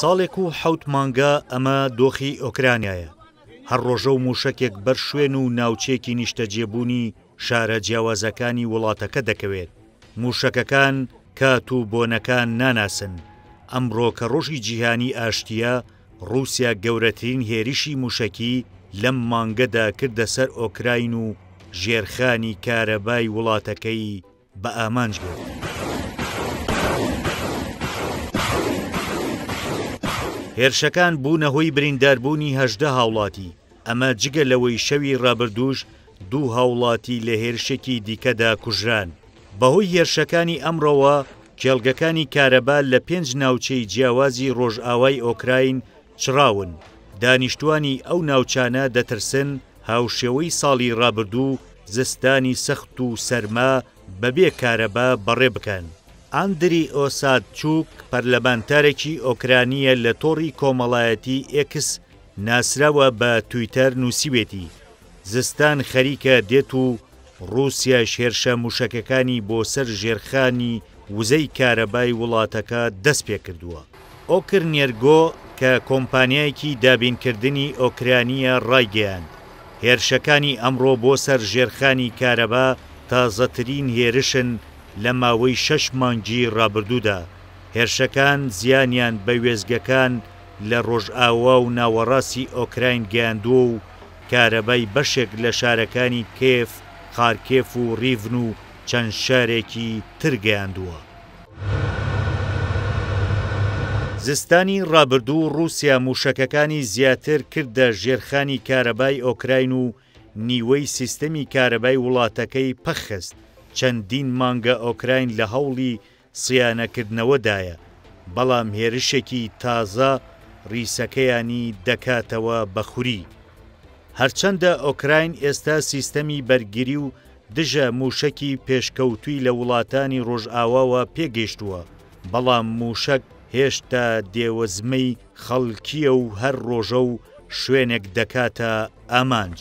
ساڵێک و حەوت مانگە ئەمە دۆخی ئۆکرانیایە. هەر ڕۆژە و موشکێک بەر شوێن و ناوچێکی نیشتەجێبوونی شارە جیاوازەکانی وڵاتەکە دەکەوێت. موشەکەکان کات و بۆنەکان ناناسن. ئەمڕۆ کە ڕۆژی جیهانی ئاشتیە، رووسیا گەورەترین هێرشی موشەکی لەم مانگەدا کردە سەر ئۆکراین و ژێرخانی کارەبای وڵاتەکەی بە ئامانج گرت. هێرشەکان بوونە هۆی برینداربوونی 18 هاوڵاتی. ئەمە جگە لەوەی شەوی ڕابردووش 2 هاوڵاتی لە هێرشێکی دیکەدا کوژران. بەهۆی هێرشەکانی ئەمڕۆوە کێڵگەکانی کارەبا لە 5 ناوچەی جیاوازی ڕۆژئاوای ئۆکراین چڕاون. دانیشتوانی ئەو ناوچانە دەترسن هاوشێوەی ساڵی ڕابردوو زستانی سەخت و سەرما بەبێ کارەبا بەڕێ بکەن. ئاندری ئۆسادچوک پەرلەمانتارێکی ئۆکرانیە لە تۆڕی کۆمەڵایەتی ئێکس ناسراوە بە تویتەر نووسیوێتی زستان خەریکە دێت و رووسیا هێرشە موشەکەکانی بۆ سەر ژێرخانی وزەی کارەبای وڵاتەکە دەست پێ کردووە. ئۆکرنێرگۆ کە کۆمپانیایەکی دابینکردنی ئۆکرانیە ڕایگەیاند هێرشەکانی ئەمڕۆ بۆ سەر ژێرخانی کارەبا تازەترین هێرشن لە ماوەی 6 مانگی ڕابردوودا. هێرشەکان زیانیان بە وێزگەکان لە ڕۆژئاوا و ناوەڕاستی ئۆکراین گەیاندووە و کارەبای بەشێک لە شارەکانی کێف، خارکێف و ڕیڤن و چەند شارێکی تر گەیاندووە. زستانی ڕابردوو رووسیا موشەکەکانی زیاتر کردە ژێرخانی کارەبای ئۆکراین و نیوەی سیستەمی کارەبای وڵاتەکەی پەخست. چەندین مانگە ئۆکراین لە هەوڵی سیانەکردنەوەدایە، بەڵام هێرشێکی تازە ڕیسەکەیانی دەکاتەوە بەخوری. هەرچەندە ئۆکراین ئێستا سیستەمی بەرگری و دژە موشکی پێشکەوتووی لە وڵاتانی ڕۆژئاواوە پێگەیشتووە، بەڵام موشک هێشتا دێوەزمەی خەڵکیە و هەر ڕۆژە و شوێنێک دەکاتە ئامانج.